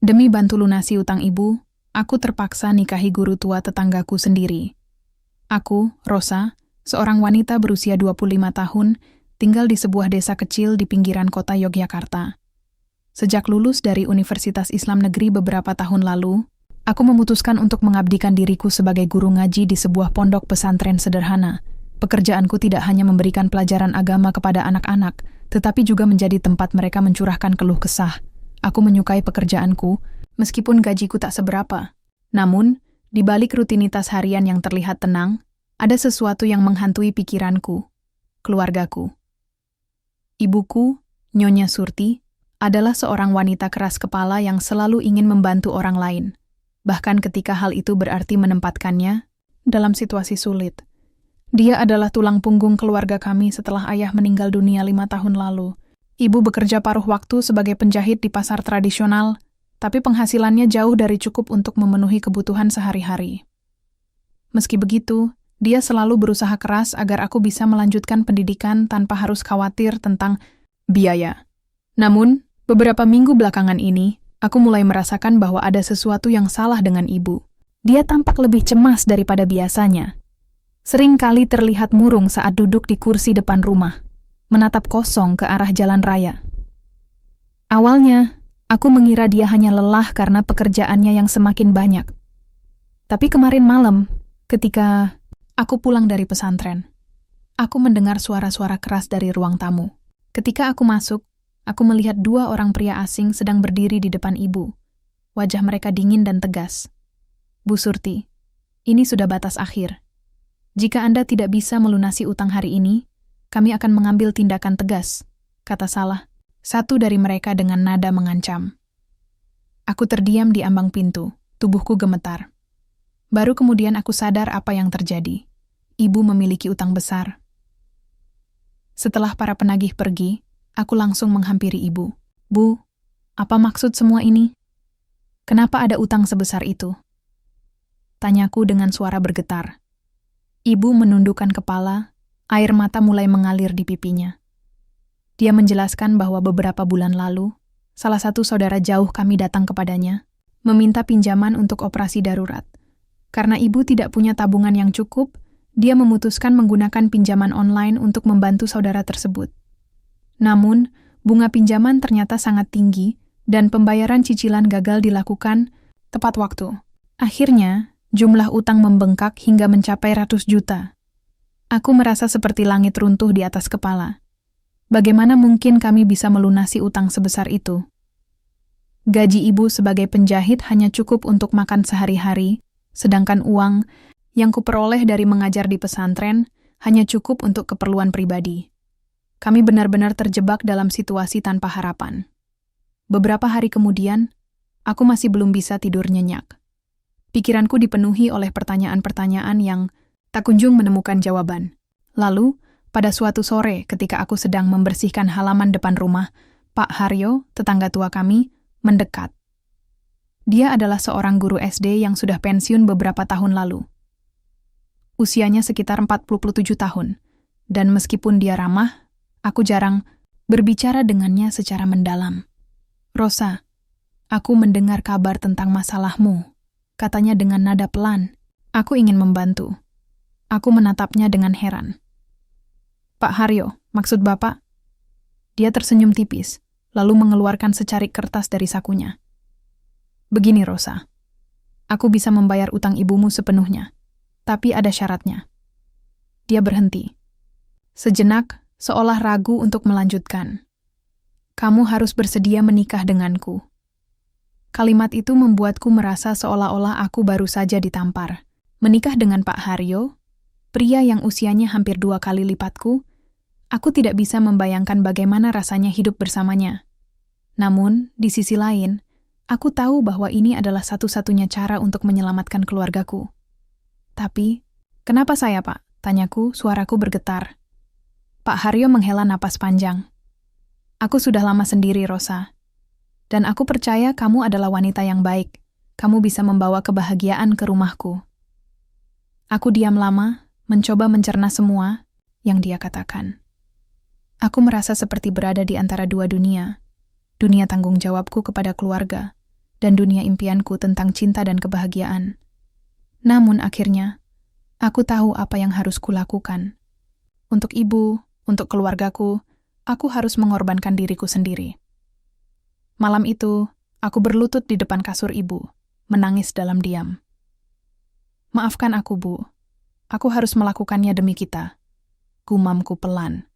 Demi bantu lunasi utang ibu, aku terpaksa nikahi guru tua tetanggaku sendiri. Aku, Rosa, seorang wanita berusia 25 tahun, tinggal di sebuah desa kecil di pinggiran kota Yogyakarta. Sejak lulus dari Universitas Islam Negeri beberapa tahun lalu, aku memutuskan untuk mengabdikan diriku sebagai guru ngaji di sebuah pondok pesantren sederhana. Pekerjaanku tidak hanya memberikan pelajaran agama kepada anak-anak, tetapi juga menjadi tempat mereka mencurahkan keluh kesah. Aku menyukai pekerjaanku, meskipun gajiku tak seberapa. Namun, di balik rutinitas harian yang terlihat tenang, ada sesuatu yang menghantui pikiranku, keluargaku. Ibuku, Nyonya Surti, adalah seorang wanita keras kepala yang selalu ingin membantu orang lain, bahkan ketika hal itu berarti menempatkannya dalam situasi sulit. Dia adalah tulang punggung keluarga kami setelah ayah meninggal dunia 5 tahun lalu. Ibu bekerja paruh waktu sebagai penjahit di pasar tradisional, tapi penghasilannya jauh dari cukup untuk memenuhi kebutuhan sehari-hari. Meski begitu, dia selalu berusaha keras agar aku bisa melanjutkan pendidikan tanpa harus khawatir tentang biaya. Namun, beberapa minggu belakangan ini, aku mulai merasakan bahwa ada sesuatu yang salah dengan ibu. Dia tampak lebih cemas daripada biasanya. Sering kali terlihat murung saat duduk di kursi depan rumah, menatap kosong ke arah jalan raya. Awalnya, aku mengira dia hanya lelah karena pekerjaannya yang semakin banyak. Tapi kemarin malam, ketika aku pulang dari pesantren, aku mendengar suara-suara keras dari ruang tamu. Ketika aku masuk, aku melihat 2 orang pria asing sedang berdiri di depan ibu. Wajah mereka dingin dan tegas. "Bu Surti, ini sudah batas akhir. Jika Anda tidak bisa melunasi utang hari ini, kami akan mengambil tindakan tegas," kata salah satu dari mereka dengan nada mengancam. Aku terdiam di ambang pintu, tubuhku gemetar. Baru kemudian aku sadar apa yang terjadi. Ibu memiliki utang besar. Setelah para penagih pergi, aku langsung menghampiri ibu. "Bu, apa maksud semua ini? Kenapa ada utang sebesar itu?" Tanyaku dengan suara bergetar. Ibu menundukkan kepala, air mata mulai mengalir di pipinya. Dia menjelaskan bahwa beberapa bulan lalu, salah satu saudara jauh kami datang kepadanya, meminta pinjaman untuk operasi darurat. Karena ibu tidak punya tabungan yang cukup, dia memutuskan menggunakan pinjaman online untuk membantu saudara tersebut. Namun, bunga pinjaman ternyata sangat tinggi dan pembayaran cicilan gagal dilakukan tepat waktu. Akhirnya, jumlah utang membengkak hingga mencapai ratus juta. Aku merasa seperti langit runtuh di atas kepala. Bagaimana mungkin kami bisa melunasi utang sebesar itu? Gaji ibu sebagai penjahit hanya cukup untuk makan sehari-hari, sedangkan uang yang kuperoleh dari mengajar di pesantren hanya cukup untuk keperluan pribadi. Kami benar-benar terjebak dalam situasi tanpa harapan. Beberapa hari kemudian, aku masih belum bisa tidur nyenyak. Pikiranku dipenuhi oleh pertanyaan-pertanyaan yang tak kunjung menemukan jawaban. Lalu, pada suatu sore ketika aku sedang membersihkan halaman depan rumah, Pak Haryo, tetangga tua kami, mendekat. Dia adalah seorang guru SD yang sudah pensiun beberapa tahun lalu. Usianya sekitar 47 tahun, dan meskipun dia ramah, aku jarang berbicara dengannya secara mendalam. "Rosa, aku mendengar kabar tentang masalahmu," katanya dengan nada pelan. Aku ingin membantu. Aku menatapnya dengan heran. "Pak Haryo, maksud Bapak?" Dia tersenyum tipis, lalu mengeluarkan secarik kertas dari sakunya. "Begini, Rosa. Aku bisa membayar utang ibumu sepenuhnya, tapi ada syaratnya." Dia berhenti. Sejenak, seolah ragu untuk melanjutkan. "Kamu harus bersedia menikah denganku." Kalimat itu membuatku merasa seolah-olah aku baru saja ditampar. Menikah dengan Pak Haryo, pria yang usianya hampir 2 kali lipatku, aku tidak bisa membayangkan bagaimana rasanya hidup bersamanya. Namun, di sisi lain, aku tahu bahwa ini adalah satu-satunya cara untuk menyelamatkan keluargaku. "Tapi, kenapa saya, Pak?" tanyaku, suaraku bergetar. Pak Haryo menghela napas panjang. "Aku sudah lama sendiri, Rosa. Dan aku percaya kamu adalah wanita yang baik. Kamu bisa membawa kebahagiaan ke rumahku." Aku diam lama, mencoba mencerna semua yang dia katakan. Aku merasa seperti berada di antara 2 dunia. Dunia tanggung jawabku kepada keluarga, dan dunia impianku tentang cinta dan kebahagiaan. Namun akhirnya, aku tahu apa yang harus kulakukan. Untuk ibu, untuk keluargaku, aku harus mengorbankan diriku sendiri. Malam itu, aku berlutut di depan kasur ibu, menangis dalam diam. Maafkan aku, Bu. Aku harus melakukannya demi kita. Gumamku pelan.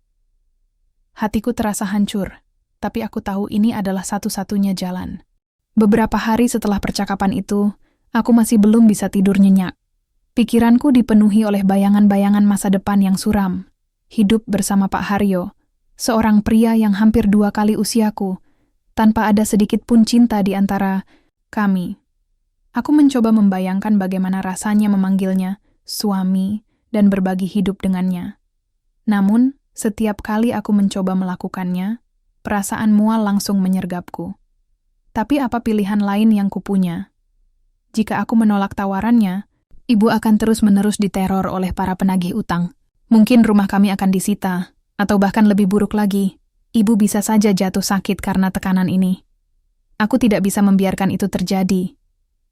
Hatiku terasa hancur, tapi aku tahu ini adalah satu-satunya jalan. Beberapa hari setelah percakapan itu, aku masih belum bisa tidur nyenyak. Pikiranku dipenuhi oleh bayangan-bayangan masa depan yang suram. Hidup bersama Pak Haryo, seorang pria yang hampir 2 kali usiaku, tanpa ada sedikit pun cinta di antara kami. Aku mencoba membayangkan bagaimana rasanya memanggilnya suami dan berbagi hidup dengannya. Namun, setiap kali aku mencoba melakukannya, perasaan mual langsung menyergapku. Tapi apa pilihan lain yang kupunya? Jika aku menolak tawarannya, ibu akan terus-menerus diteror oleh para penagih utang. Mungkin rumah kami akan disita, atau bahkan lebih buruk lagi, ibu bisa saja jatuh sakit karena tekanan ini. Aku tidak bisa membiarkan itu terjadi.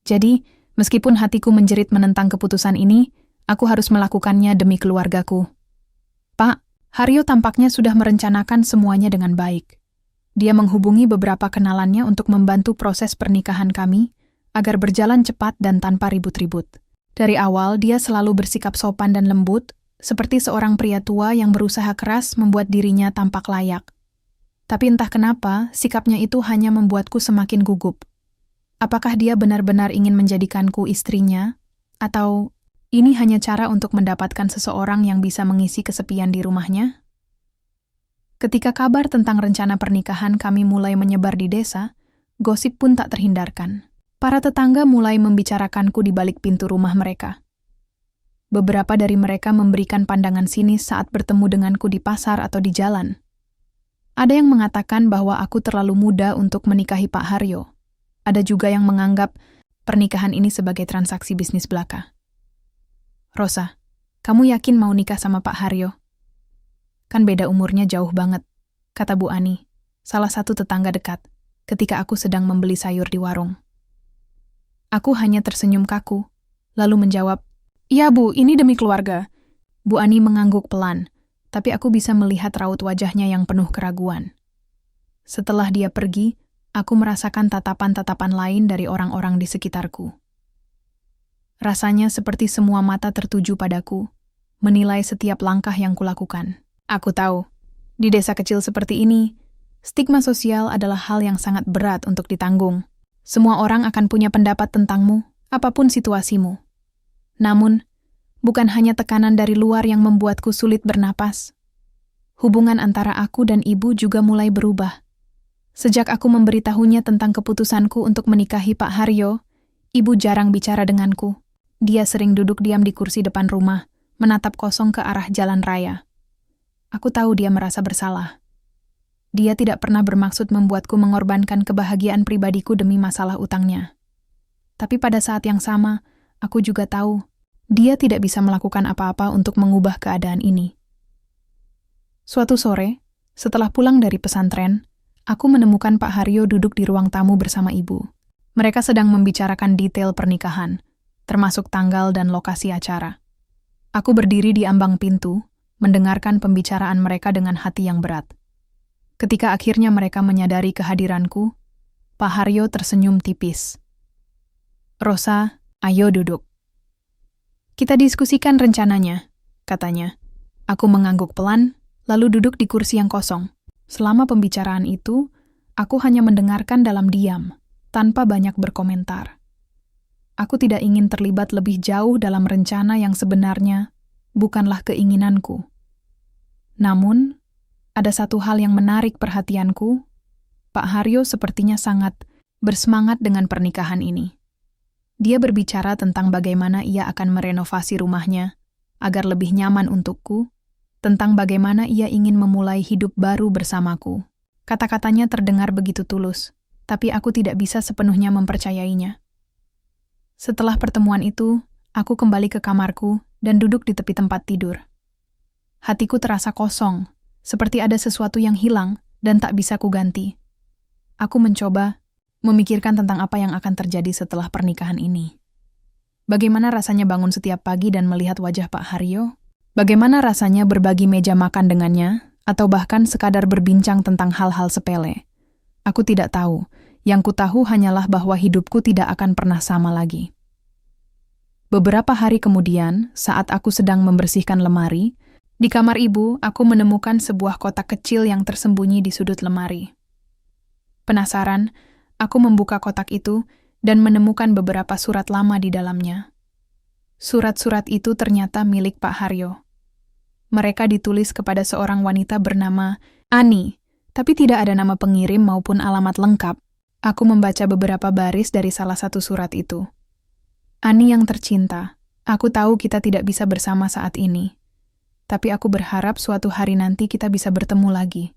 Jadi, meskipun hatiku menjerit menentang keputusan ini, aku harus melakukannya demi keluargaku. Pak, Haryo tampaknya sudah merencanakan semuanya dengan baik. Dia menghubungi beberapa kenalannya untuk membantu proses pernikahan kami, agar berjalan cepat dan tanpa ribut-ribut. Dari awal, dia selalu bersikap sopan dan lembut, seperti seorang pria tua yang berusaha keras membuat dirinya tampak layak. Tapi entah kenapa, sikapnya itu hanya membuatku semakin gugup. Apakah dia benar-benar ingin menjadikanku istrinya? Atau ini hanya cara untuk mendapatkan seseorang yang bisa mengisi kesepian di rumahnya? Ketika kabar tentang rencana pernikahan kami mulai menyebar di desa, gosip pun tak terhindarkan. Para tetangga mulai membicarakanku di balik pintu rumah mereka. Beberapa dari mereka memberikan pandangan sinis saat bertemu denganku di pasar atau di jalan. Ada yang mengatakan bahwa aku terlalu muda untuk menikahi Pak Haryo. Ada juga yang menganggap pernikahan ini sebagai transaksi bisnis belaka. Rosa, kamu yakin mau nikah sama Pak Haryo? Kan beda umurnya jauh banget, kata Bu Ani, salah satu tetangga dekat, ketika aku sedang membeli sayur di warung. Aku hanya tersenyum kaku, lalu menjawab, "Iya Bu, ini demi keluarga." Bu Ani mengangguk pelan, tapi aku bisa melihat raut wajahnya yang penuh keraguan. Setelah dia pergi, aku merasakan tatapan-tatapan lain dari orang-orang di sekitarku. Rasanya seperti semua mata tertuju padaku, menilai setiap langkah yang kulakukan. Aku tahu, di desa kecil seperti ini, stigma sosial adalah hal yang sangat berat untuk ditanggung. Semua orang akan punya pendapat tentangmu, apapun situasimu. Namun, bukan hanya tekanan dari luar yang membuatku sulit bernapas. Hubungan antara aku dan ibu juga mulai berubah. Sejak aku memberitahunya tentang keputusanku untuk menikahi Pak Haryo, ibu jarang bicara denganku. Dia sering duduk diam di kursi depan rumah, menatap kosong ke arah jalan raya. Aku tahu dia merasa bersalah. Dia tidak pernah bermaksud membuatku mengorbankan kebahagiaan pribadiku demi masalah utangnya. Tapi pada saat yang sama, aku juga tahu dia tidak bisa melakukan apa-apa untuk mengubah keadaan ini. Suatu sore, setelah pulang dari pesantren, aku menemukan Pak Haryo duduk di ruang tamu bersama ibu. Mereka sedang membicarakan detail pernikahan, termasuk tanggal dan lokasi acara. Aku berdiri di ambang pintu, mendengarkan pembicaraan mereka dengan hati yang berat. Ketika akhirnya mereka menyadari kehadiranku, Pak Haryo tersenyum tipis. "Rosa, ayo duduk. Kita diskusikan rencananya," katanya. Aku mengangguk pelan, lalu duduk di kursi yang kosong. Selama pembicaraan itu, aku hanya mendengarkan dalam diam, tanpa banyak berkomentar. Aku tidak ingin terlibat lebih jauh dalam rencana yang sebenarnya bukanlah keinginanku. Namun, ada satu hal yang menarik perhatianku. Pak Haryo sepertinya sangat bersemangat dengan pernikahan ini. Dia berbicara tentang bagaimana ia akan merenovasi rumahnya agar lebih nyaman untukku, tentang bagaimana ia ingin memulai hidup baru bersamaku. Kata-katanya terdengar begitu tulus, tapi aku tidak bisa sepenuhnya mempercayainya. Setelah pertemuan itu, aku kembali ke kamarku dan duduk di tepi tempat tidur. Hatiku terasa kosong, seperti ada sesuatu yang hilang dan tak bisa kuganti. Aku mencoba memikirkan tentang apa yang akan terjadi setelah pernikahan ini. Bagaimana rasanya bangun setiap pagi dan melihat wajah Pak Haryo? Bagaimana rasanya berbagi meja makan dengannya, atau bahkan sekadar berbincang tentang hal-hal sepele? Aku tidak tahu. Yang kutahu hanyalah bahwa hidupku tidak akan pernah sama lagi. Beberapa hari kemudian, saat aku sedang membersihkan lemari, di kamar ibu aku menemukan sebuah kotak kecil yang tersembunyi di sudut lemari. Penasaran, aku membuka kotak itu dan menemukan beberapa surat lama di dalamnya. Surat-surat itu ternyata milik Pak Haryo. Mereka ditulis kepada seorang wanita bernama Ani, tapi tidak ada nama pengirim maupun alamat lengkap. Aku membaca beberapa baris dari salah satu surat itu. Ani yang tercinta, aku tahu kita tidak bisa bersama saat ini. Tapi aku berharap suatu hari nanti kita bisa bertemu lagi.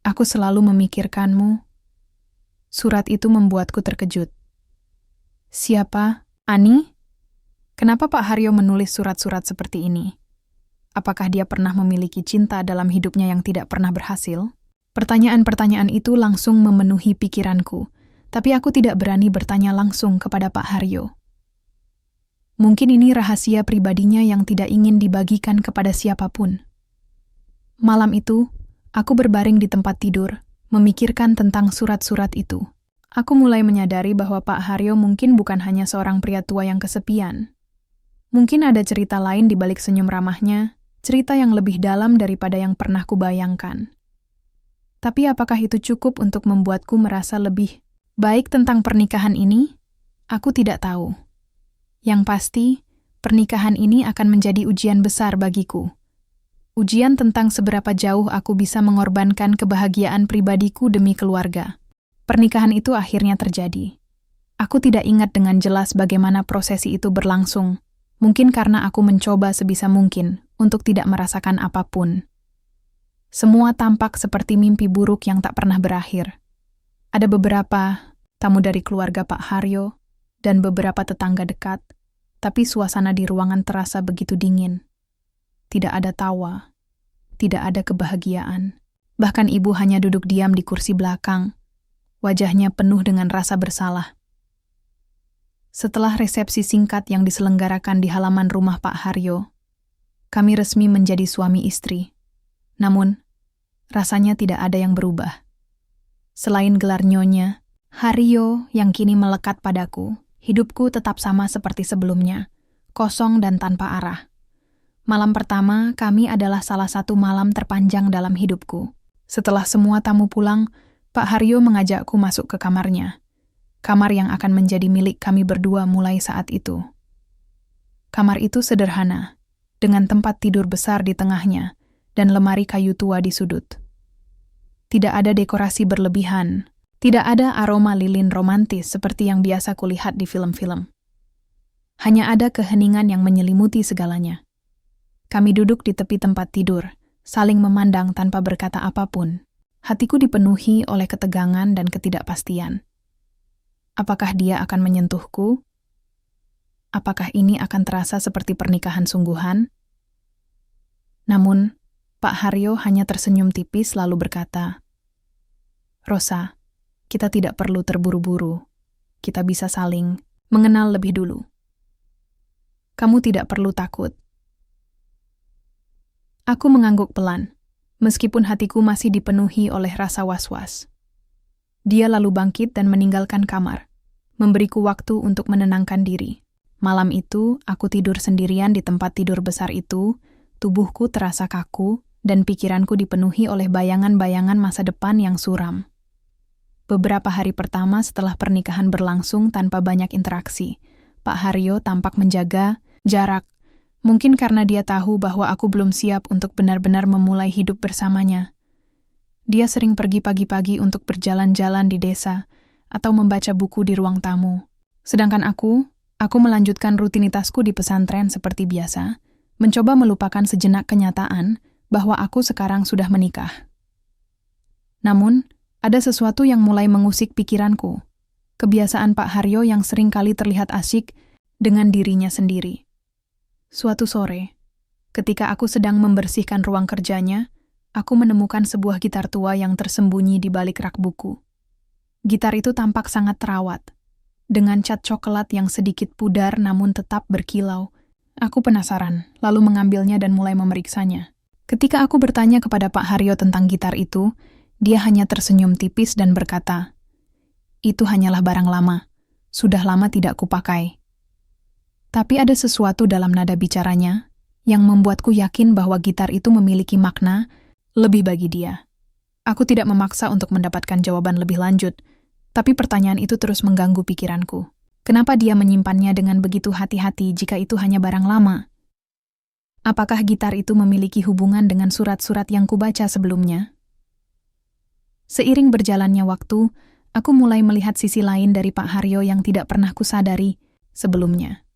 Aku selalu memikirkanmu. Surat itu membuatku terkejut. Siapa? Ani? Kenapa Pak Haryo menulis surat-surat seperti ini? Apakah dia pernah memiliki cinta dalam hidupnya yang tidak pernah berhasil? Pertanyaan-pertanyaan itu langsung memenuhi pikiranku, tapi aku tidak berani bertanya langsung kepada Pak Haryo. Mungkin ini rahasia pribadinya yang tidak ingin dibagikan kepada siapapun. Malam itu, aku berbaring di tempat tidur, memikirkan tentang surat-surat itu. Aku mulai menyadari bahwa Pak Haryo mungkin bukan hanya seorang pria tua yang kesepian. Mungkin ada cerita lain di balik senyum ramahnya, cerita yang lebih dalam daripada yang pernah kubayangkan. Tapi apakah itu cukup untuk membuatku merasa lebih baik tentang pernikahan ini? Aku tidak tahu. Yang pasti, pernikahan ini akan menjadi ujian besar bagiku. Ujian tentang seberapa jauh aku bisa mengorbankan kebahagiaan pribadiku demi keluarga. Pernikahan itu akhirnya terjadi. Aku tidak ingat dengan jelas bagaimana prosesi itu berlangsung, mungkin karena aku mencoba sebisa mungkin untuk tidak merasakan apapun. Semua tampak seperti mimpi buruk yang tak pernah berakhir. Ada beberapa tamu dari keluarga Pak Haryo dan beberapa tetangga dekat, tapi suasana di ruangan terasa begitu dingin. Tidak ada tawa, tidak ada kebahagiaan. Bahkan ibu hanya duduk diam di kursi belakang, wajahnya penuh dengan rasa bersalah. Setelah resepsi singkat yang diselenggarakan di halaman rumah Pak Haryo, kami resmi menjadi suami istri. Namun, rasanya tidak ada yang berubah. Selain gelar nyonya, Haryo yang kini melekat padaku, hidupku tetap sama seperti sebelumnya, kosong dan tanpa arah. Malam pertama, kami adalah salah satu malam terpanjang dalam hidupku. Setelah semua tamu pulang, Pak Haryo mengajakku masuk ke kamarnya. Kamar yang akan menjadi milik kami berdua mulai saat itu. Kamar itu sederhana, dengan tempat tidur besar di tengahnya, dan lemari kayu tua di sudut. Tidak ada dekorasi berlebihan, tidak ada aroma lilin romantis seperti yang biasa kulihat di film-film. Hanya ada keheningan yang menyelimuti segalanya. Kami duduk di tepi tempat tidur, saling memandang tanpa berkata apapun. Hatiku dipenuhi oleh ketegangan dan ketidakpastian. Apakah dia akan menyentuhku? Apakah ini akan terasa seperti pernikahan sungguhan? Namun, Pak Haryo hanya tersenyum tipis lalu berkata, "Rosa, kita tidak perlu terburu-buru. Kita bisa saling mengenal lebih dulu. Kamu tidak perlu takut." Aku mengangguk pelan, meskipun hatiku masih dipenuhi oleh rasa was-was. Dia lalu bangkit dan meninggalkan kamar, memberiku waktu untuk menenangkan diri. Malam itu, aku tidur sendirian di tempat tidur besar itu, tubuhku terasa kaku, dan pikiranku dipenuhi oleh bayangan-bayangan masa depan yang suram. Beberapa hari pertama setelah pernikahan berlangsung tanpa banyak interaksi, Pak Haryo tampak menjaga jarak. Mungkin karena dia tahu bahwa aku belum siap untuk benar-benar memulai hidup bersamanya. Dia sering pergi pagi-pagi untuk berjalan-jalan di desa atau membaca buku di ruang tamu. Sedangkan aku melanjutkan rutinitasku di pesantren seperti biasa, mencoba melupakan sejenak kenyataan bahwa aku sekarang sudah menikah. Namun, ada sesuatu yang mulai mengusik pikiranku. Kebiasaan Pak Haryo yang sering kali terlihat asyik dengan dirinya sendiri. Suatu sore, ketika aku sedang membersihkan ruang kerjanya, aku menemukan sebuah gitar tua yang tersembunyi di balik rak buku. Gitar itu tampak sangat terawat, dengan cat coklat yang sedikit pudar namun tetap berkilau. Aku penasaran, lalu mengambilnya dan mulai memeriksanya. Ketika aku bertanya kepada Pak Haryo tentang gitar itu, dia hanya tersenyum tipis dan berkata, "Itu hanyalah barang lama, sudah lama tidak kupakai." Tapi ada sesuatu dalam nada bicaranya yang membuatku yakin bahwa gitar itu memiliki makna lebih bagi dia. Aku tidak memaksa untuk mendapatkan jawaban lebih lanjut, tapi pertanyaan itu terus mengganggu pikiranku. Kenapa dia menyimpannya dengan begitu hati-hati jika itu hanya barang lama? Apakah gitar itu memiliki hubungan dengan surat-surat yang kubaca sebelumnya? Seiring berjalannya waktu, aku mulai melihat sisi lain dari Pak Haryo yang tidak pernah kusadari sebelumnya.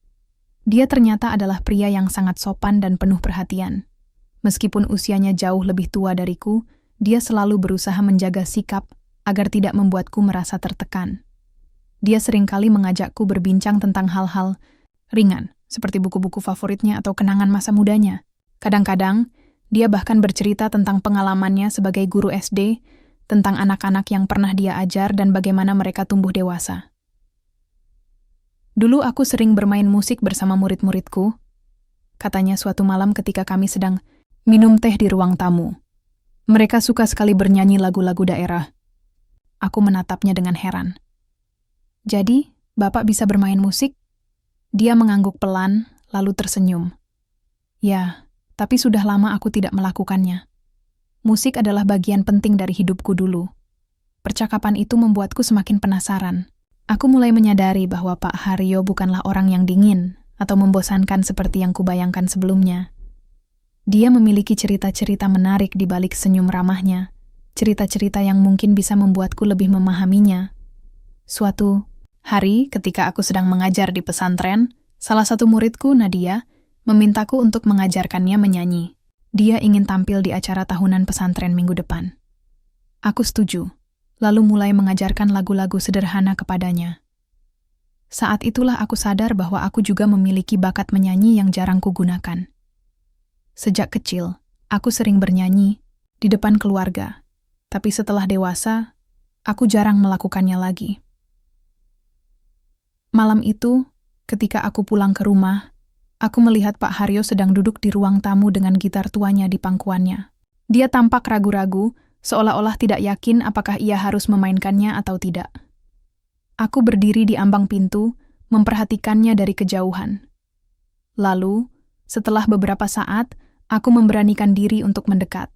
Dia ternyata adalah pria yang sangat sopan dan penuh perhatian. Meskipun usianya jauh lebih tua dariku, dia selalu berusaha menjaga sikap agar tidak membuatku merasa tertekan. Dia seringkali mengajakku berbincang tentang hal-hal ringan, seperti buku-buku favoritnya atau kenangan masa mudanya. Kadang-kadang, dia bahkan bercerita tentang pengalamannya sebagai guru SD, tentang anak-anak yang pernah dia ajar dan bagaimana mereka tumbuh dewasa. Dulu aku sering bermain musik bersama murid-muridku, katanya suatu malam ketika kami sedang minum teh di ruang tamu. Mereka suka sekali bernyanyi lagu-lagu daerah. Aku menatapnya dengan heran. "Jadi, Bapak bisa bermain musik?" Dia mengangguk pelan, lalu tersenyum. "Ya, tapi sudah lama aku tidak melakukannya. Musik adalah bagian penting dari hidupku dulu." Percakapan itu membuatku semakin penasaran. Aku mulai menyadari bahwa Pak Haryo bukanlah orang yang dingin atau membosankan seperti yang kubayangkan sebelumnya. Dia memiliki cerita-cerita menarik di balik senyum ramahnya, cerita-cerita yang mungkin bisa membuatku lebih memahaminya. Suatu hari, ketika aku sedang mengajar di pesantren, salah satu muridku, Nadia, memintaku untuk mengajarkannya menyanyi. Dia ingin tampil di acara tahunan pesantren minggu depan. Aku setuju, lalu mulai mengajarkan lagu-lagu sederhana kepadanya. Saat itulah aku sadar bahwa aku juga memiliki bakat menyanyi yang jarang kugunakan. Sejak kecil, aku sering bernyanyi di depan keluarga, tapi setelah dewasa, aku jarang melakukannya lagi. Malam itu, ketika aku pulang ke rumah, aku melihat Pak Haryo sedang duduk di ruang tamu dengan gitar tuanya di pangkuannya. Dia tampak ragu-ragu, seolah-olah tidak yakin apakah ia harus memainkannya atau tidak. Aku berdiri di ambang pintu, memperhatikannya dari kejauhan. Lalu, setelah beberapa saat, aku memberanikan diri untuk mendekat.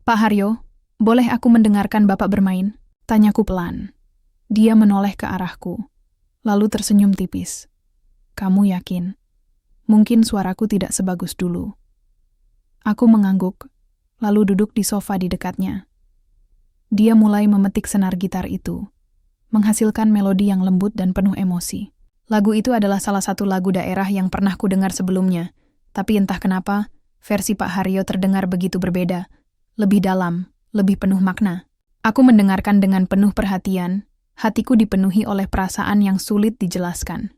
"Pak Haryo, boleh aku mendengarkan Bapak bermain?" tanyaku pelan. Dia menoleh ke arahku, lalu tersenyum tipis. "Kamu yakin? Mungkin suaraku tidak sebagus dulu." Aku mengangguk, lalu duduk di sofa di dekatnya. Dia mulai memetik senar gitar itu, menghasilkan melodi yang lembut dan penuh emosi. Lagu itu adalah salah satu lagu daerah yang pernah kudengar sebelumnya, tapi entah kenapa, versi Pak Haryo terdengar begitu berbeda, lebih dalam, lebih penuh makna. Aku mendengarkan dengan penuh perhatian, hatiku dipenuhi oleh perasaan yang sulit dijelaskan.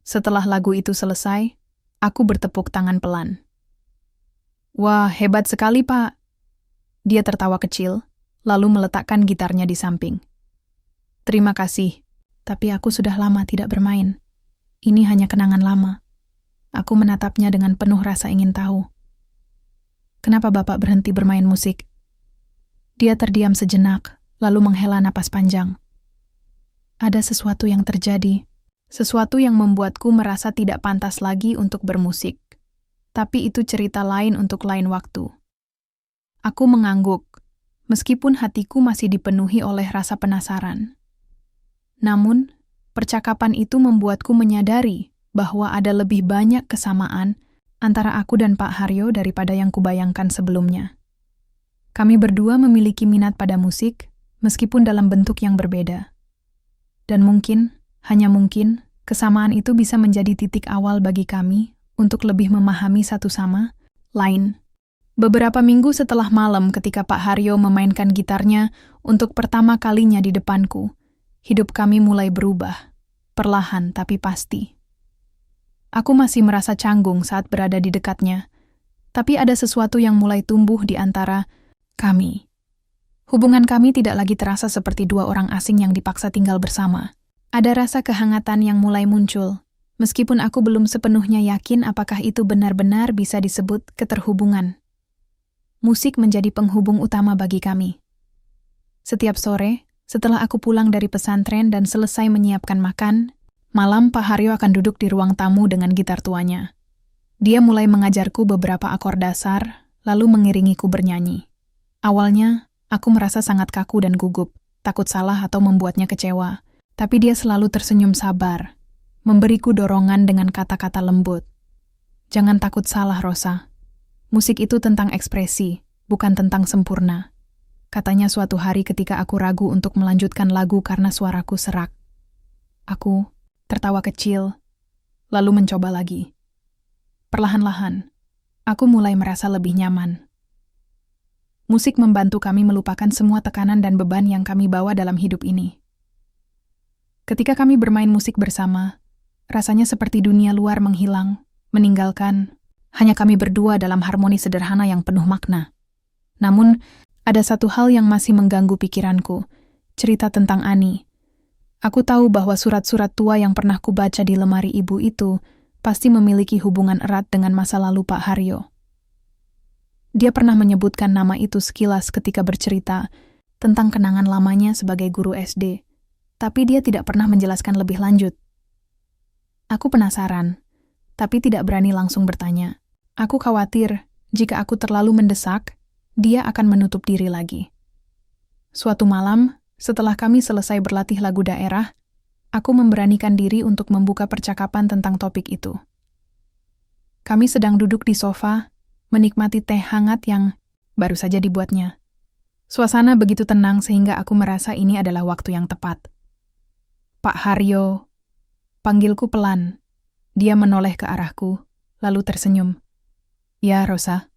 Setelah lagu itu selesai, aku bertepuk tangan pelan. "Wah, hebat sekali, Pak." Dia tertawa kecil, lalu meletakkan gitarnya di samping. "Terima kasih, tapi aku sudah lama tidak bermain. Ini hanya kenangan lama." Aku menatapnya dengan penuh rasa ingin tahu. "Kenapa Bapak berhenti bermain musik?" Dia terdiam sejenak, lalu menghela napas panjang. "Ada sesuatu yang terjadi, sesuatu yang membuatku merasa tidak pantas lagi untuk bermusik. Tapi itu cerita lain untuk lain waktu." Aku mengangguk, meskipun hatiku masih dipenuhi oleh rasa penasaran. Namun, percakapan itu membuatku menyadari bahwa ada lebih banyak kesamaan antara aku dan Pak Haryo daripada yang kubayangkan sebelumnya. Kami berdua memiliki minat pada musik, meskipun dalam bentuk yang berbeda. Dan mungkin, hanya mungkin, kesamaan itu bisa menjadi titik awal bagi kami untuk lebih memahami satu sama lain. Beberapa minggu setelah malam ketika Pak Haryo memainkan gitarnya untuk pertama kalinya di depanku, hidup kami mulai berubah, perlahan tapi pasti. Aku masih merasa canggung saat berada di dekatnya, tapi ada sesuatu yang mulai tumbuh di antara kami. Hubungan kami tidak lagi terasa seperti dua orang asing yang dipaksa tinggal bersama. Ada rasa kehangatan yang mulai muncul, meskipun aku belum sepenuhnya yakin apakah itu benar-benar bisa disebut keterhubungan. Musik menjadi penghubung utama bagi kami. Setiap sore, setelah aku pulang dari pesantren dan selesai menyiapkan makan, malam Pak Haryo akan duduk di ruang tamu dengan gitar tuanya. Dia mulai mengajarku beberapa akor dasar, lalu mengiringiku bernyanyi. Awalnya, aku merasa sangat kaku dan gugup, takut salah atau membuatnya kecewa. Tapi dia selalu tersenyum sabar, memberiku dorongan dengan kata-kata lembut. Jangan takut salah, Rosa. Musik itu tentang ekspresi, bukan tentang sempurna. Katanya suatu hari ketika aku ragu untuk melanjutkan lagu karena suaraku serak. Aku tertawa kecil, lalu mencoba lagi. Perlahan-lahan, aku mulai merasa lebih nyaman. Musik membantu kami melupakan semua tekanan dan beban yang kami bawa dalam hidup ini. Ketika kami bermain musik bersama, rasanya seperti dunia luar menghilang, meninggalkan hanya kami berdua dalam harmoni sederhana yang penuh makna. Namun, ada satu hal yang masih mengganggu pikiranku, cerita tentang Ani. Aku tahu bahwa surat-surat tua yang pernah kubaca di lemari ibu itu pasti memiliki hubungan erat dengan masa lalu Pak Haryo. Dia pernah menyebutkan nama itu sekilas ketika bercerita tentang kenangan lamanya sebagai guru SD. Tapi dia tidak pernah menjelaskan lebih lanjut. Aku penasaran, tapi tidak berani langsung bertanya. Aku khawatir, jika aku terlalu mendesak, dia akan menutup diri lagi. Suatu malam, setelah kami selesai berlatih lagu daerah, aku memberanikan diri untuk membuka percakapan tentang topik itu. Kami sedang duduk di sofa, menikmati teh hangat yang baru saja dibuatnya. Suasana begitu tenang sehingga aku merasa ini adalah waktu yang tepat. Pak Haryo, panggilku pelan. Dia menoleh ke arahku, lalu tersenyum. Ya, Rosa.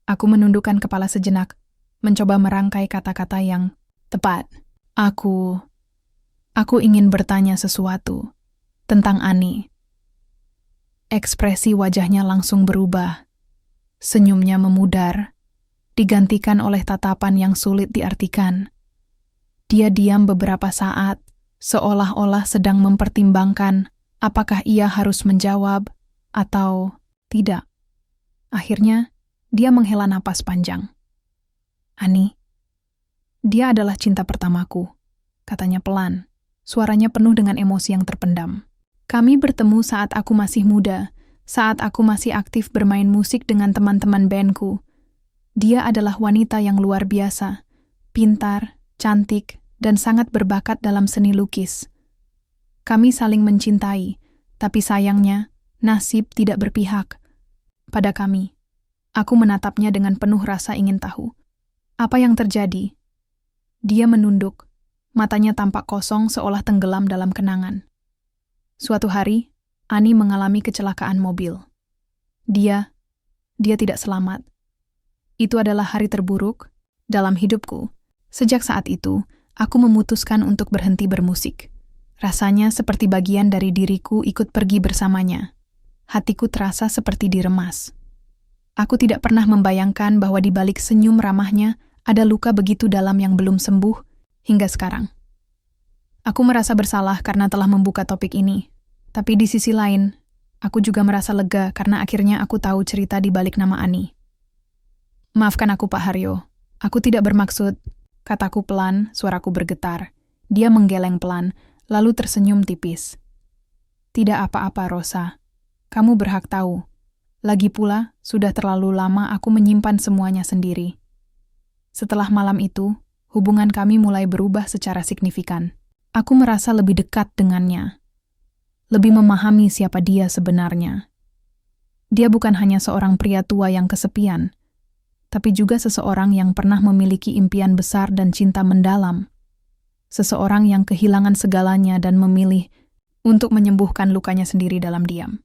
Aku menundukkan kepala sejenak, mencoba merangkai kata-kata yang tepat. Aku ingin bertanya sesuatu tentang Ani. Ekspresi wajahnya langsung berubah. Senyumnya memudar, digantikan oleh tatapan yang sulit diartikan. Dia diam beberapa saat, seolah-olah sedang mempertimbangkan apakah ia harus menjawab atau tidak. Akhirnya, dia menghela napas panjang. Ani, dia adalah cinta pertamaku, katanya pelan. Suaranya penuh dengan emosi yang terpendam. Kami bertemu saat aku masih muda, saat aku masih aktif bermain musik dengan teman-teman bandku. Dia adalah wanita yang luar biasa, pintar, cantik, dan sangat berbakat dalam seni lukis. Kami saling mencintai, tapi sayangnya, nasib tidak berpihak pada kami. Aku menatapnya dengan penuh rasa ingin tahu. Apa yang terjadi? Dia menunduk, matanya tampak kosong seolah tenggelam dalam kenangan. Suatu hari, Ani mengalami kecelakaan mobil. Dia tidak selamat. Itu adalah hari terburuk dalam hidupku. Sejak saat itu, aku memutuskan untuk berhenti bermusik. Rasanya seperti bagian dari diriku ikut pergi bersamanya. Hatiku terasa seperti diremas. Aku tidak pernah membayangkan bahwa di balik senyum ramahnya ada luka begitu dalam yang belum sembuh hingga sekarang. Aku merasa bersalah karena telah membuka topik ini. Tapi di sisi lain, aku juga merasa lega karena akhirnya aku tahu cerita di balik nama Ani. Maafkan aku, Pak Haryo. Aku tidak bermaksud. Kataku pelan, suaraku bergetar. Dia menggeleng pelan, lalu tersenyum tipis. Tidak apa-apa, Rosa. Kamu berhak tahu. Lagi pula, sudah terlalu lama aku menyimpan semuanya sendiri. Setelah malam itu, hubungan kami mulai berubah secara signifikan. Aku merasa lebih dekat dengannya. Lebih memahami siapa dia sebenarnya. Dia bukan hanya seorang pria tua yang kesepian, tapi juga seseorang yang pernah memiliki impian besar dan cinta mendalam. Seseorang yang kehilangan segalanya dan memilih untuk menyembuhkan lukanya sendiri dalam diam.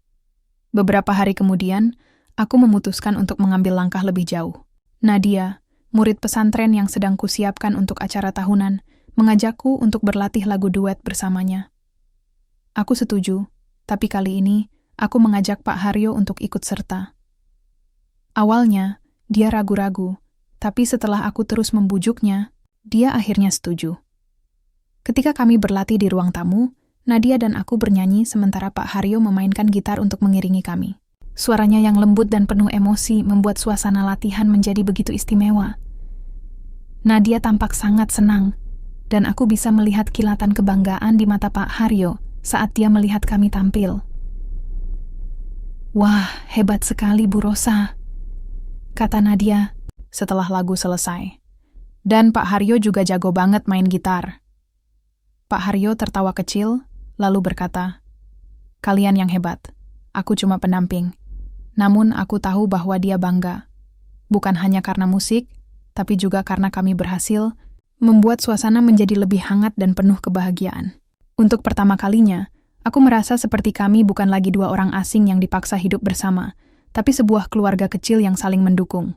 Beberapa hari kemudian, aku memutuskan untuk mengambil langkah lebih jauh. Nadia, murid pesantren yang sedang kusiapkan untuk acara tahunan, mengajakku untuk berlatih lagu duet bersamanya. Aku setuju, tapi kali ini aku mengajak Pak Haryo untuk ikut serta. Awalnya, dia ragu-ragu, tapi setelah aku terus membujuknya, Dia akhirnya setuju. Ketika kami berlatih di ruang tamu, Nadia dan aku bernyanyi sementara Pak Haryo memainkan gitar untuk mengiringi kami. Suaranya yang lembut dan penuh emosi membuat suasana latihan menjadi begitu istimewa. Nadia tampak sangat senang, dan aku bisa melihat kilatan kebanggaan di mata Pak Haryo saat dia melihat kami tampil. "Wah, hebat sekali Bu Rosa," kata Nadia setelah lagu selesai. "Dan Pak Haryo juga jago banget main gitar." Pak Haryo tertawa kecil, lalu berkata, "Kalian yang hebat, aku cuma pendamping. Namun aku tahu bahwa dia bangga. Bukan hanya karena musik, tapi juga karena kami berhasil membuat suasana menjadi lebih hangat dan penuh kebahagiaan. Untuk pertama kalinya, aku merasa seperti kami bukan lagi dua orang asing yang dipaksa hidup bersama, tapi sebuah keluarga kecil yang saling mendukung."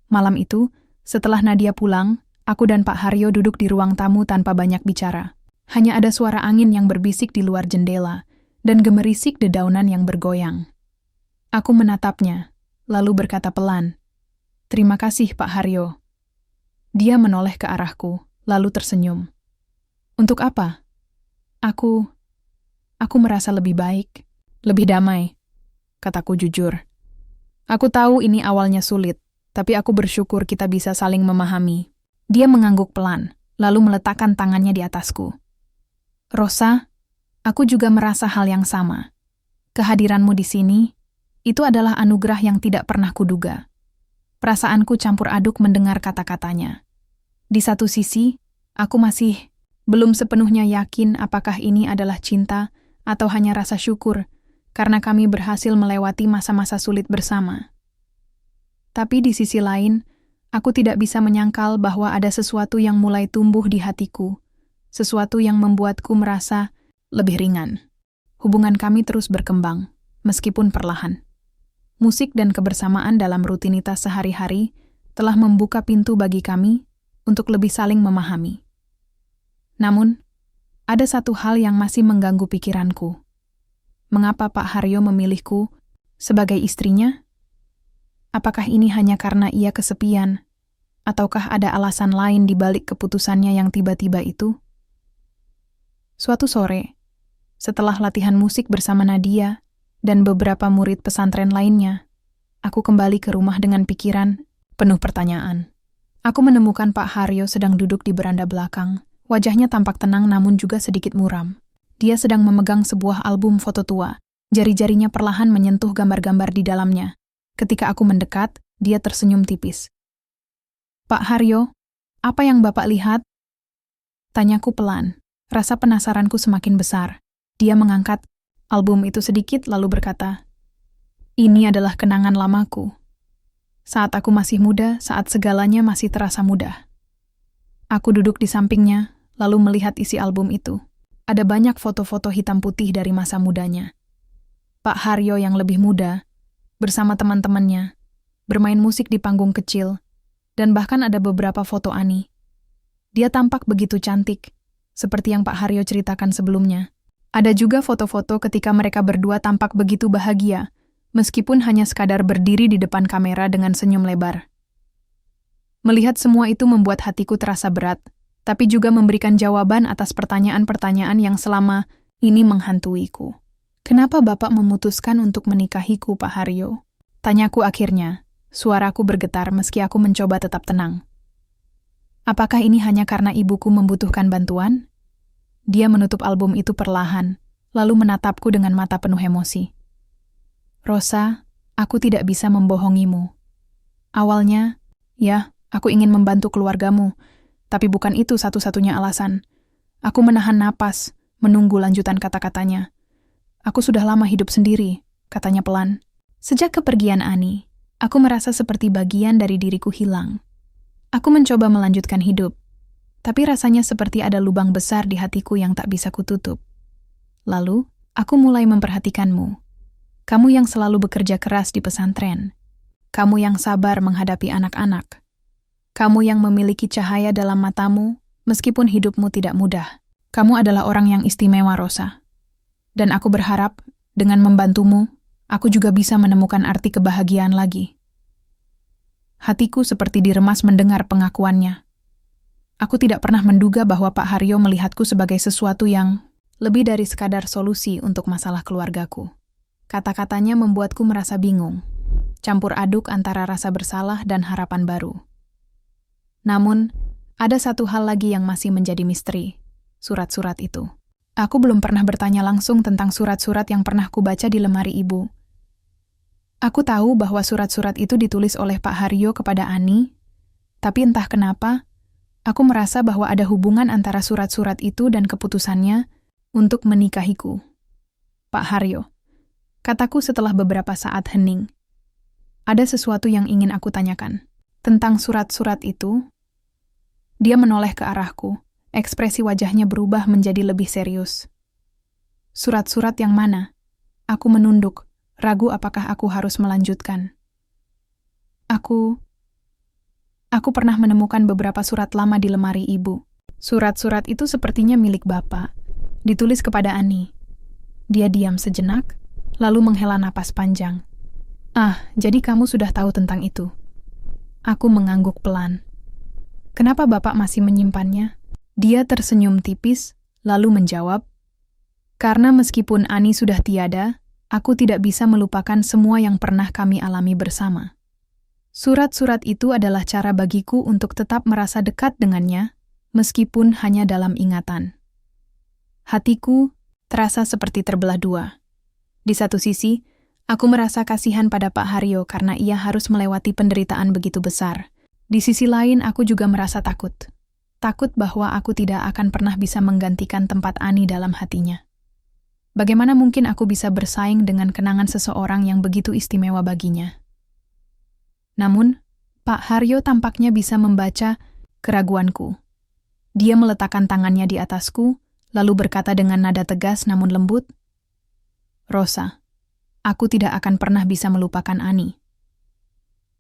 Malam itu, setelah Nadia pulang, aku dan Pak Haryo duduk di ruang tamu tanpa banyak bicara. Hanya ada suara angin yang berbisik di luar jendela dan gemerisik dedaunan yang bergoyang. Aku menatapnya, lalu berkata pelan, "Terima kasih, Pak Haryo." Dia menoleh ke arahku, lalu tersenyum. "Untuk apa?" Aku merasa lebih baik, lebih damai," kataku jujur. "Aku tahu ini awalnya sulit, tapi aku bersyukur kita bisa saling memahami." Dia mengangguk pelan, lalu meletakkan tangannya di atasku. "Rosa, aku juga merasa hal yang sama. Kehadiranmu di sini, itu adalah anugerah yang tidak pernah kuduga." Perasaanku campur aduk mendengar kata-katanya. Di satu sisi, aku masih belum sepenuhnya yakin apakah ini adalah cinta atau hanya rasa syukur, karena kami berhasil melewati masa-masa sulit bersama. Tapi di sisi lain, aku tidak bisa menyangkal bahwa ada sesuatu yang mulai tumbuh di hatiku, sesuatu yang membuatku merasa lebih ringan. Hubungan kami terus berkembang, meskipun perlahan. Musik dan kebersamaan dalam rutinitas sehari-hari telah membuka pintu bagi kami untuk lebih saling memahami. Namun, ada satu hal yang masih mengganggu pikiranku. Mengapa Pak Haryo memilihku sebagai istrinya? Apakah ini hanya karena ia kesepian, ataukah ada alasan lain di balik keputusannya yang tiba-tiba itu? Suatu sore, setelah latihan musik bersama Nadia dan beberapa murid pesantren lainnya, aku kembali ke rumah dengan pikiran penuh pertanyaan. Aku menemukan Pak Haryo sedang duduk di beranda belakang. Wajahnya tampak tenang namun juga sedikit muram. Dia sedang memegang sebuah album foto tua. Jari-jarinya perlahan menyentuh gambar-gambar di dalamnya. Ketika aku mendekat, dia tersenyum tipis. "Pak Haryo, apa yang Bapak lihat?" Tanyaku pelan. Rasa penasaranku semakin besar. Dia mengangkat album itu sedikit lalu berkata, "Ini adalah kenangan lamaku. Saat aku masih muda, saat segalanya masih terasa mudah." Aku duduk di sampingnya, lalu melihat isi album itu. Ada banyak foto-foto hitam putih dari masa mudanya. Pak Haryo yang lebih muda, bersama teman-temannya, bermain musik di panggung kecil, dan bahkan ada beberapa foto Ani. Dia tampak begitu cantik, seperti yang Pak Haryo ceritakan sebelumnya. Ada juga foto-foto ketika mereka berdua tampak begitu bahagia, meskipun hanya sekadar berdiri di depan kamera dengan senyum lebar. Melihat semua itu membuat hatiku terasa berat, tapi juga memberikan jawaban atas pertanyaan-pertanyaan yang selama ini menghantuiku. "Kenapa Bapak memutuskan untuk menikahiku, Pak Haryo?" Tanyaku akhirnya. Suaraku bergetar meski aku mencoba tetap tenang. "Apakah ini hanya karena ibuku membutuhkan bantuan?" Dia menutup album itu perlahan, lalu menatapku dengan mata penuh emosi. "Rosa, aku tidak bisa membohongimu. Awalnya, ya, aku ingin membantu keluargamu, tapi bukan itu satu-satunya alasan. Aku menahan napas, menunggu lanjutan kata-katanya. Aku sudah lama hidup sendiri," katanya pelan. "Sejak kepergian Ani, aku merasa seperti bagian dari diriku hilang. Aku mencoba melanjutkan hidup, tapi rasanya seperti ada lubang besar di hatiku yang tak bisa kututup. Lalu, aku mulai memperhatikanmu. Kamu yang selalu bekerja keras di pesantren. Kamu yang sabar menghadapi anak-anak. Kamu yang memiliki cahaya dalam matamu, meskipun hidupmu tidak mudah. Kamu adalah orang yang istimewa, Rosa. Dan aku berharap, dengan membantumu, aku juga bisa menemukan arti kebahagiaan lagi." Hatiku seperti diremas mendengar pengakuannya. Aku tidak pernah menduga bahwa Pak Haryo melihatku sebagai sesuatu yang lebih dari sekadar solusi untuk masalah keluargaku. Kata-katanya membuatku merasa bingung, campur aduk antara rasa bersalah dan harapan baru. Namun, ada satu hal lagi yang masih menjadi misteri, surat-surat itu. Aku belum pernah bertanya langsung tentang surat-surat yang pernah kubaca di lemari ibu. Aku tahu bahwa surat-surat itu ditulis oleh Pak Haryo kepada Ani, tapi entah kenapa, aku merasa bahwa ada hubungan antara surat-surat itu dan keputusannya untuk menikahiku. Pak Haryo, kataku setelah beberapa saat hening. Ada sesuatu yang ingin aku tanyakan. Tentang surat-surat itu, dia menoleh ke arahku. Ekspresi wajahnya berubah menjadi lebih serius. Surat-surat yang mana? Aku menunduk, ragu apakah aku harus melanjutkan. Aku pernah menemukan beberapa surat lama di lemari ibu. Surat-surat itu sepertinya milik Bapak. Ditulis kepada Ani. Dia diam sejenak, lalu menghela napas panjang. Jadi kamu sudah tahu tentang itu. Aku mengangguk pelan. Kenapa Bapak masih menyimpannya? Dia tersenyum tipis, lalu menjawab, karena meskipun Ani sudah tiada, aku tidak bisa melupakan semua yang pernah kami alami bersama. Surat-surat itu adalah cara bagiku untuk tetap merasa dekat dengannya, meskipun hanya dalam ingatan. Hatiku terasa seperti terbelah dua. Di satu sisi, aku merasa kasihan pada Pak Haryo karena ia harus melewati penderitaan begitu besar. Di sisi lain, aku juga merasa takut. Takut bahwa aku tidak akan pernah bisa menggantikan tempat Ani dalam hatinya. Bagaimana mungkin aku bisa bersaing dengan kenangan seseorang yang begitu istimewa baginya? Namun, Pak Haryo tampaknya bisa membaca keraguanku. Dia meletakkan tangannya di atasku, lalu berkata dengan nada tegas namun lembut, Rosa, aku tidak akan pernah bisa melupakan Ani.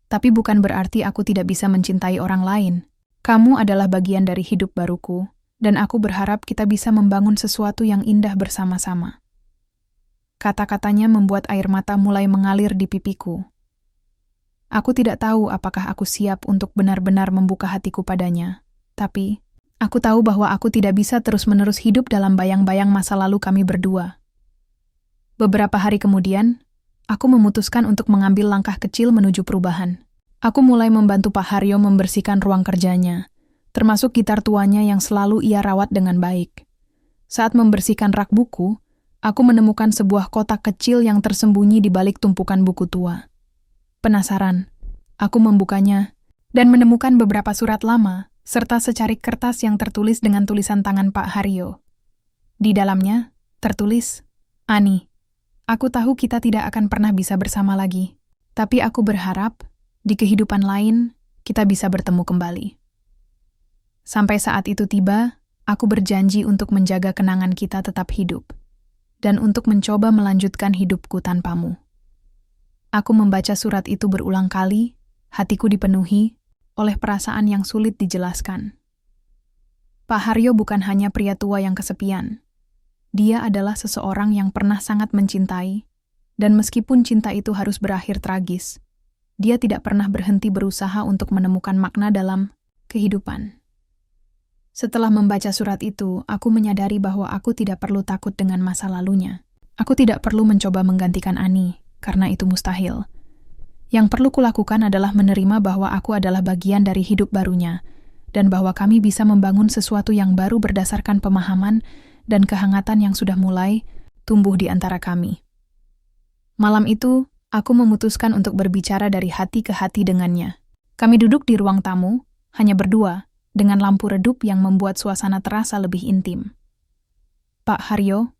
Tapi bukan berarti aku tidak bisa mencintai orang lain. Kamu adalah bagian dari hidup baruku, dan aku berharap kita bisa membangun sesuatu yang indah bersama-sama. Kata-katanya membuat air mata mulai mengalir di pipiku. Aku tidak tahu apakah aku siap untuk benar-benar membuka hatiku padanya, tapi aku tahu bahwa aku tidak bisa terus-menerus hidup dalam bayang-bayang masa lalu kami berdua. Beberapa hari kemudian, aku memutuskan untuk mengambil langkah kecil menuju perubahan. Aku mulai membantu Pak Haryo membersihkan ruang kerjanya, termasuk gitar tuanya yang selalu ia rawat dengan baik. Saat membersihkan rak buku, aku menemukan sebuah kotak kecil yang tersembunyi di balik tumpukan buku tua. Penasaran, aku membukanya dan menemukan beberapa surat lama, serta secarik kertas yang tertulis dengan tulisan tangan Pak Haryo. Di dalamnya, tertulis, Ani, aku tahu kita tidak akan pernah bisa bersama lagi, tapi aku berharap di kehidupan lain, kita bisa bertemu kembali. Sampai saat itu tiba, aku berjanji untuk menjaga kenangan kita tetap hidup, dan untuk mencoba melanjutkan hidupku tanpamu. Aku membaca surat itu berulang kali, hatiku dipenuhi oleh perasaan yang sulit dijelaskan. Pak Haryo bukan hanya pria tua yang kesepian. Dia adalah seseorang yang pernah sangat mencintai, dan meskipun cinta itu harus berakhir tragis, dia tidak pernah berhenti berusaha untuk menemukan makna dalam kehidupan. Setelah membaca surat itu, aku menyadari bahwa aku tidak perlu takut dengan masa lalunya. Aku tidak perlu mencoba menggantikan Ani, karena itu mustahil. Yang perlu kulakukan adalah menerima bahwa aku adalah bagian dari hidup barunya, dan bahwa kami bisa membangun sesuatu yang baru berdasarkan pemahaman dan kehangatan yang sudah mulai tumbuh di antara kami. Malam itu, aku memutuskan untuk berbicara dari hati ke hati dengannya. Kami duduk di ruang tamu, hanya berdua, dengan lampu redup yang membuat suasana terasa lebih intim. Pak Haryo,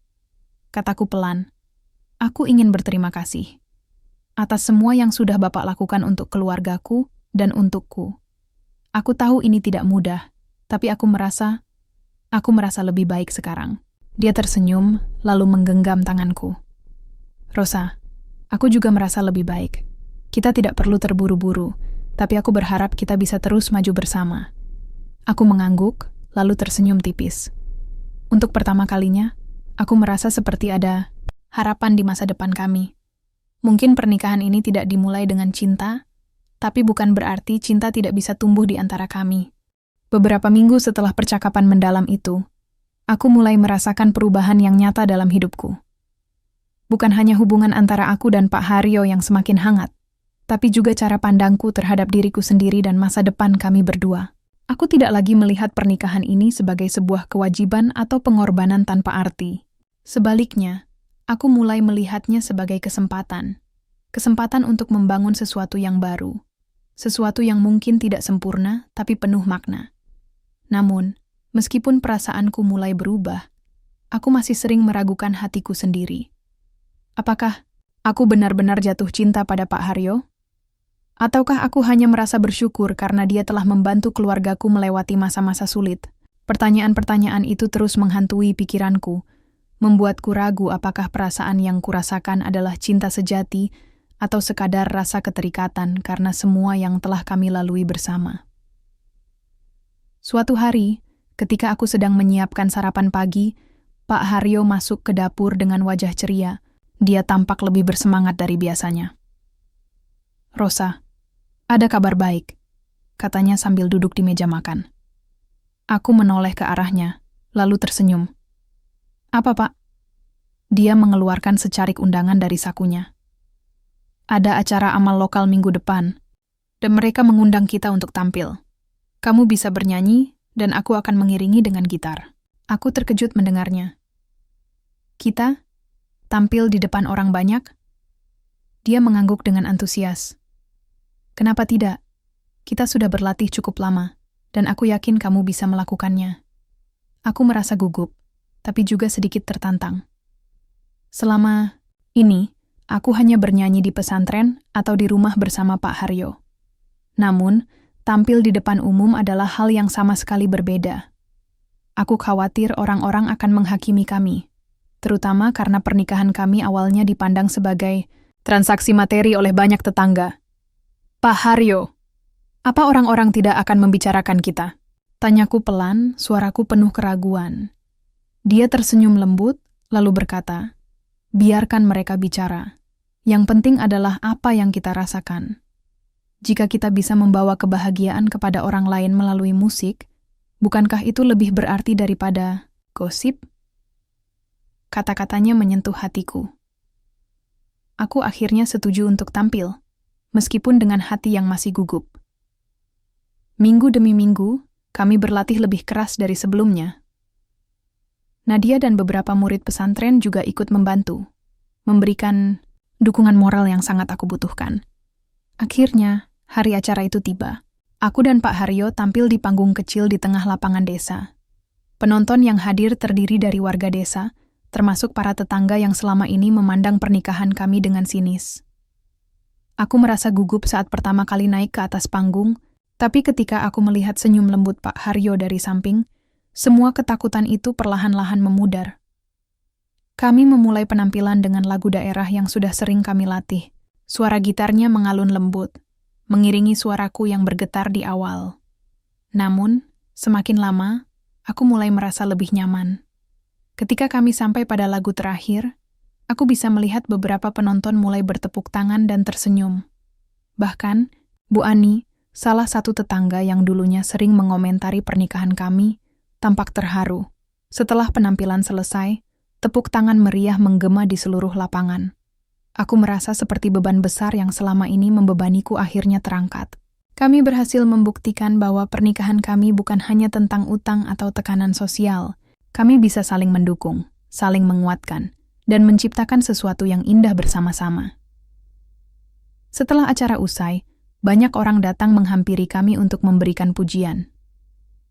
kataku pelan, aku ingin berterima kasih atas semua yang sudah Bapak lakukan untuk keluargaku dan untukku. Aku tahu ini tidak mudah, tapi aku merasa lebih baik sekarang. Dia tersenyum, lalu menggenggam tanganku. Rosa, aku juga merasa lebih baik. Kita tidak perlu terburu-buru, tapi aku berharap kita bisa terus maju bersama. Aku mengangguk, lalu tersenyum tipis. Untuk pertama kalinya, aku merasa seperti ada harapan di masa depan kami. Mungkin pernikahan ini tidak dimulai dengan cinta, tapi bukan berarti cinta tidak bisa tumbuh di antara kami. Beberapa minggu setelah percakapan mendalam itu, aku mulai merasakan perubahan yang nyata dalam hidupku. Bukan hanya hubungan antara aku dan Pak Haryo yang semakin hangat, tapi juga cara pandangku terhadap diriku sendiri dan masa depan kami berdua. Aku tidak lagi melihat pernikahan ini sebagai sebuah kewajiban atau pengorbanan tanpa arti. Sebaliknya, aku mulai melihatnya sebagai kesempatan. Kesempatan untuk membangun sesuatu yang baru. Sesuatu yang mungkin tidak sempurna, tapi penuh makna. Namun, meskipun perasaanku mulai berubah, aku masih sering meragukan hatiku sendiri. Apakah aku benar-benar jatuh cinta pada Pak Haryo? Ataukah aku hanya merasa bersyukur karena dia telah membantu keluargaku melewati masa-masa sulit? Pertanyaan-pertanyaan itu terus menghantui pikiranku, membuatku ragu apakah perasaan yang kurasakan adalah cinta sejati atau sekadar rasa keterikatan karena semua yang telah kami lalui bersama. Suatu hari, ketika aku sedang menyiapkan sarapan pagi, Pak Haryo masuk ke dapur dengan wajah ceria. Dia tampak lebih bersemangat dari biasanya. "Rosa, ada kabar baik," katanya sambil duduk di meja makan. Aku menoleh ke arahnya, lalu tersenyum. "Apa, Pak?" Dia mengeluarkan secarik undangan dari sakunya. "Ada acara amal lokal minggu depan, dan mereka mengundang kita untuk tampil. Kamu bisa bernyanyi, dan aku akan mengiringi dengan gitar." Aku terkejut mendengarnya. "Kita? Tampil di depan orang banyak?" Dia mengangguk dengan antusias. "Kenapa tidak? Kita sudah berlatih cukup lama, dan aku yakin kamu bisa melakukannya." Aku merasa gugup, tapi juga sedikit tertantang. Selama ini, aku hanya bernyanyi di pesantren atau di rumah bersama Pak Haryo. Namun, tampil di depan umum adalah hal yang sama sekali berbeda. Aku khawatir orang-orang akan menghakimi kami, terutama karena pernikahan kami awalnya dipandang sebagai transaksi materi oleh banyak tetangga. "Pak Haryo, apa orang-orang tidak akan membicarakan kita?" Tanyaku pelan, suaraku penuh keraguan. Dia tersenyum lembut, lalu berkata, "Biarkan mereka bicara. Yang penting adalah apa yang kita rasakan. Jika kita bisa membawa kebahagiaan kepada orang lain melalui musik, bukankah itu lebih berarti daripada gosip?" Kata-katanya menyentuh hatiku. Aku akhirnya setuju untuk tampil, meskipun dengan hati yang masih gugup. Minggu demi minggu, kami berlatih lebih keras dari sebelumnya. Nadia dan beberapa murid pesantren juga ikut membantu, memberikan dukungan moral yang sangat aku butuhkan. Akhirnya, hari acara itu tiba. Aku dan Pak Haryo tampil di panggung kecil di tengah lapangan desa. Penonton yang hadir terdiri dari warga desa, termasuk para tetangga yang selama ini memandang pernikahan kami dengan sinis. Aku merasa gugup saat pertama kali naik ke atas panggung, tapi ketika aku melihat senyum lembut Pak Haryo dari samping, semua ketakutan itu perlahan-lahan memudar. Kami memulai penampilan dengan lagu daerah yang sudah sering kami latih. Suara gitarnya mengalun lembut, mengiringi suaraku yang bergetar di awal. Namun, semakin lama, aku mulai merasa lebih nyaman. Ketika kami sampai pada lagu terakhir, aku bisa melihat beberapa penonton mulai bertepuk tangan dan tersenyum. Bahkan, Bu Ani, salah satu tetangga yang dulunya sering mengomentari pernikahan kami, tampak terharu. Setelah penampilan selesai, tepuk tangan meriah menggema di seluruh lapangan. Aku merasa seperti beban besar yang selama ini membebaniku akhirnya terangkat. Kami berhasil membuktikan bahwa pernikahan kami bukan hanya tentang utang atau tekanan sosial. Kami bisa saling mendukung, saling menguatkan, dan menciptakan sesuatu yang indah bersama-sama. Setelah acara usai, banyak orang datang menghampiri kami untuk memberikan pujian.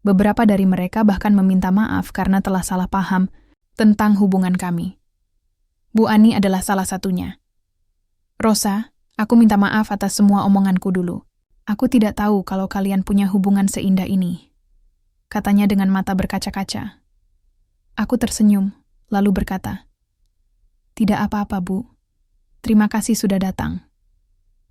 Beberapa dari mereka bahkan meminta maaf karena telah salah paham tentang hubungan kami. Bu Ani adalah salah satunya. "Rosa, aku minta maaf atas semua omonganku dulu. Aku tidak tahu kalau kalian punya hubungan seindah ini," katanya dengan mata berkaca-kaca. Aku tersenyum, lalu berkata, "Tidak apa-apa, Bu. Terima kasih sudah datang."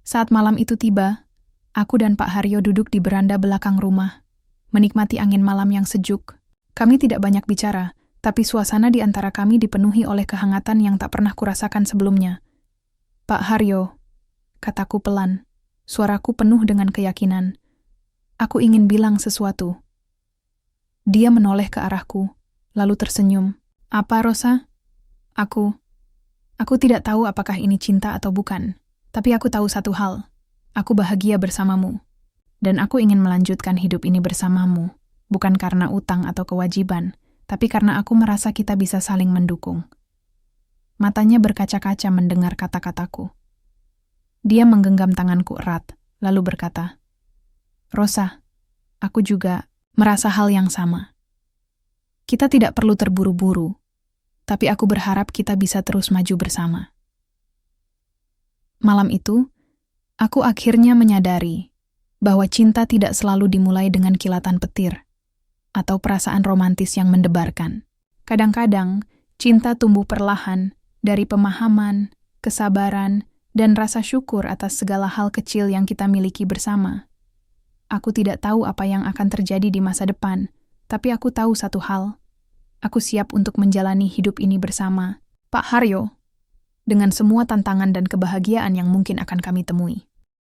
Saat malam itu tiba, aku dan Pak Haryo duduk di beranda belakang rumah, menikmati angin malam yang sejuk. Kami tidak banyak bicara, tapi suasana di antara kami dipenuhi oleh kehangatan yang tak pernah kurasakan sebelumnya. "Pak Haryo," kataku pelan, suaraku penuh dengan keyakinan. "Aku ingin bilang sesuatu. Dia menoleh ke arahku, lalu tersenyum. Apa, Rosa? Aku tidak tahu apakah ini cinta atau bukan, tapi aku tahu satu hal. Aku bahagia bersamamu. Dan aku ingin melanjutkan hidup ini bersamamu, bukan karena utang atau kewajiban, tapi karena aku merasa kita bisa saling mendukung. Matanya berkaca-kaca mendengar kata-kataku. Dia menggenggam tanganku erat, lalu berkata, Rosa, aku juga merasa hal yang sama. Kita tidak perlu terburu-buru, tapi aku berharap kita bisa terus maju bersama. Malam itu, aku akhirnya menyadari bahwa cinta tidak selalu dimulai dengan kilatan petir atau perasaan romantis yang mendebarkan. Kadang-kadang, cinta tumbuh perlahan dari pemahaman, kesabaran, dan rasa syukur atas segala hal kecil yang kita miliki bersama. Aku tidak tahu apa yang akan terjadi di masa depan, tapi aku tahu satu hal. Aku siap untuk menjalani hidup ini bersama Pak Haryo, dengan semua tantangan dan kebahagiaan yang mungkin akan kami temui.